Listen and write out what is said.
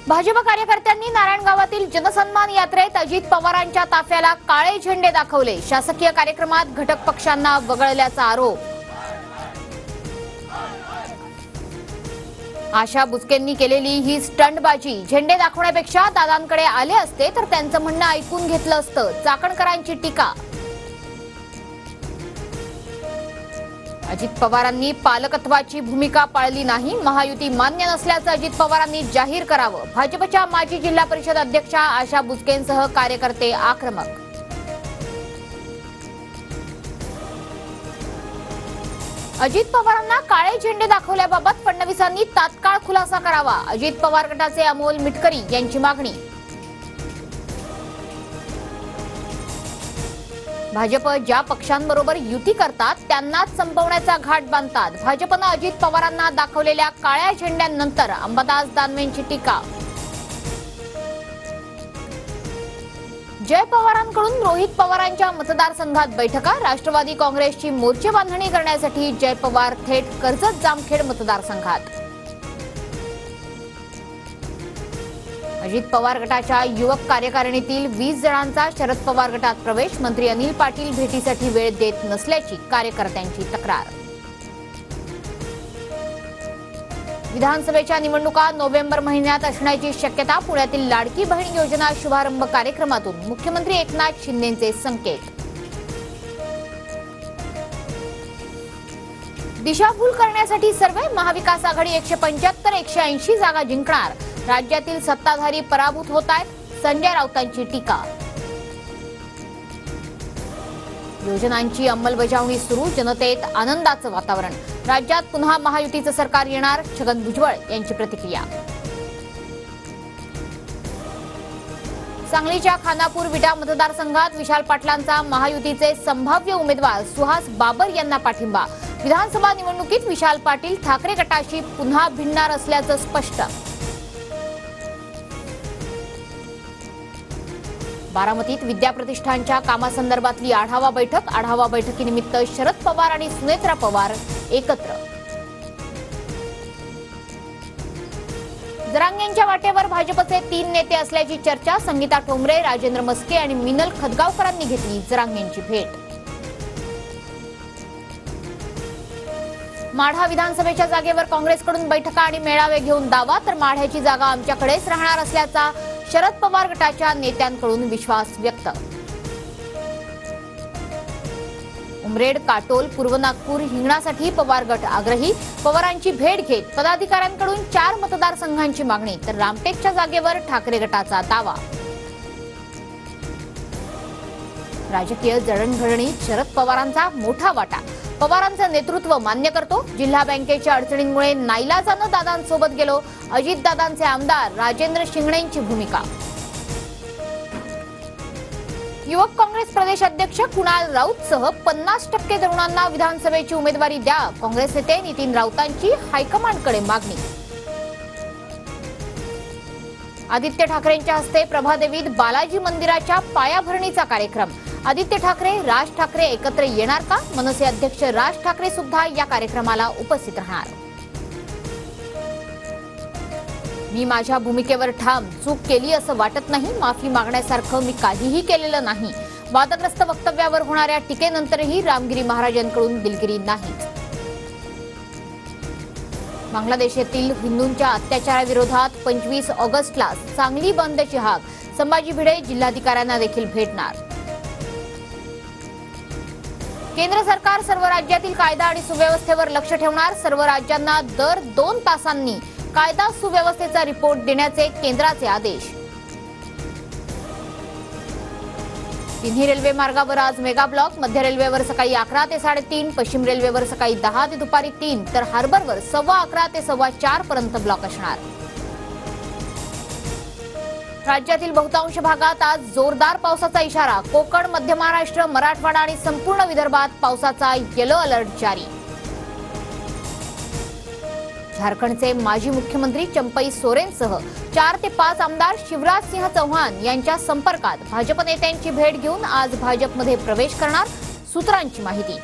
भाजप कार्यकर्त्यांनी नारायणगावातील जनसन्मान यात्रेत अजित पवारांच्या ताफ्याला काळे झेंडे दाखवले। शासकीय कार्यक्रमात घटक पक्षांना वगळल्याचा आरोप। आशा बुचकेंनी केलेली ही स्टंटबाजी। झेंडे दाखवण्यापेक्षा दादांकडे आले असते तर त्यांचं म्हणणं ऐकून घेतलं असतं, चाकणकरांची टीका। अजित पवारांनी पालकत्वाची भूमिका पाळली नाही, महायुती मान्य नसल्याचं अजित पवारांनी जाहीर करावं। भाजपच्या माजी जिल्हा परिषद अध्यक्षा आशा बुचकेंसह कार्यकर्ते आक्रमक। अजित पवारांना काळे झेंडे दाखवल्याबाबत फडणवीसांनी तात्काळ खुलासा करावा, अजित पवार गटाचे अमोल मिटकरी यांची मागणी। भाजप ज्या पक्षांबरोबर युती करतात त्यांनाच संपवण्याचा घाट बांधतात। भाजपनं अजित पवारांना दाखवलेल्या काळ्या झेंड्यांनंतर अंबादास दानवेंची टीका। जय पवारांकडून रोहित पवारांच्या मतदारसंघात बैठका। राष्ट्रवादी काँग्रेसची मोर्चे बांधणी करण्यासाठी जय पवार थेट कर्जत जामखेड मतदारसंघात। अजित पवार गटाच्या युवक कार्यकारिणीतील 20 जणांचा शरद पवार गटात प्रवेश। मंत्री अनिल पाटील भेटीसाठी वेळ देत नसल्याची कार्यकर्त्यांची तक्रार। विधानसभेच्या निवडणुका नोव्हेंबर महिन्यात असण्याची शक्यता। पुण्यातील लाडकी बहीण योजना शुभारंभ कार्यक्रमातून मुख्यमंत्री एकनाथ शिंदेंचे संकेत। दिशाभूल करण्यासाठी सर्वे। महाविकास आघाडी 175-180 जागा जिंकणार। राज्यातील सत्ताधारी पराभूत होत आहेत, संजय राऊतांची टीका। योजनांची अंमलबजावणी सुरू, जनतेत आनंदाचं वातावरण। राज्यात पुन्हा महायुतीचं सरकार येणार, छगन भुजबळ यांची प्रतिक्रिया। सांगलीच्या खानापूर विटा मतदारसंघात विशाल पाटलांचा महायुतीचे संभाव्य उमेदवार सुहास बाबर यांना पाठिंबा। विधानसभा निवडणुकीत विशाल पाटील ठाकरे गटाशी पुन्हा भिडणार असल्याचं स्पष्ट। बारामतीत विद्याप्रतिष्ठानच्या कामासंदर्भातली आढावा बैठक। आढावा बैठकीनिमित्त शरद पवार आणि सुनेत्रा पवार एकत्र। जरांगेंच्या वाटेवर भाजपचे 3 नेते असल्याची चर्चा। संगीता ठोंबरे, राजेंद्र मस्के आणि मिनल खदगावकरांनी घेतली जरांगेंची भेट। माढा विधानसभेच्या जागेवर काँग्रेसकडून बैठका आणि मेळावे घेऊन दावा, तर माढ्याची जागा आमच्याकडेच राहणार असल्याचा शरद पवार गटाच्या नेत्यांकडून विश्वास व्यक्त। उमरेड, काटोल, पूर्व नागपूर हिंगणासाठी पवार गट आग्रही। पवारांची भेट घेत पदाधिकाऱ्यांकडून 4 मतदारसंघांची मागणी, तर रामटेकच्या जागेवर ठाकरे गटाचा दावा। राजकीय जडणघडणीत शरद पवारांचा मोठा वाटा। पवारांचं नेतृत्व मान्य करतो। जिल्हा बँकेच्या अडचणींमुळे नाईलाजानं दादांसोबत गेलो, अजितदादांचे आमदार राजेंद्र शिंगणेंची भूमिका। युवक काँग्रेस प्रदेश अध्यक्ष कुणाल राऊतसह 50% तरुणांना विधानसभेची उमेदवारी द्या, काँग्रेस नेते नितीन राऊतांची हायकमांडकडे मागणी। आदित्य ठाकरेंच्या हस्ते प्रभादेवीत बालाजी मंदिराच्या पायाभरणीचा कार्यक्रम। आदित्य ठाकरे, राज ठाकरे एकत्र येणार का? मनसे अध्यक्ष राज ठाकरे सुद्धा या कार्यक्रमाला उपस्थित राहणार। मी माझ्या भूमिकेवर ठाम, चूक केली असं वाटत नाही, माफी मागण्यासारखं मी काहीही केलेलं नाही। वादग्रस्त वक्तव्यावर होणाऱ्या टीकेनंतरही रामगिरी महाराजांकडून दिलगिरी नाही। बांगलादेशातील हिंदूंच्या अत्याचाराविरोधात 25 ऑगस्टला सांगली बंदची हाक। संभाजी भिडे जिल्हाधिकाऱ्यांना देखील भेटणार। केंद्र सरकार सर्व राज्यातील कायदा आणि सुव्यवस्थेवर लक्ष ठेवणार। सर्व राज्यांना दर 2 तासांनी कायदा सुव्यवस्थेचा रिपोर्ट देण्याचे केंद्राचे आदेश। तिन्ही रेल्वे मार्गावर आज मेगा ब्लॉक। मध्य रेल्वेवर सकाळी 11 ते 3:30, पश्चिम रेल्वेवर सकाळी 10 ते दुपारी 3, तर हार्बरवर 11:15 ते 4:15 पर्यंत ब्लॉक असणार। राज्यातील बहुतांश भागात आज जोरदार पावसाचा इशारा। कोकण, मध्य महाराष्ट्र, मराठवाडा आणि संपूर्ण विदर्भात पावसाचा येलो अलर्ट जारी। झारखंडचे माजी मुख्यमंत्री चंपई सोरेनसह 4 ते 5 आमदार शिवराज सिंह चौहान यांच्या संपर्कात। भाजप नेत्यांची भेट घेऊन आज भाजपमध्ये प्रवेश करणार, सूत्रांची माहिती।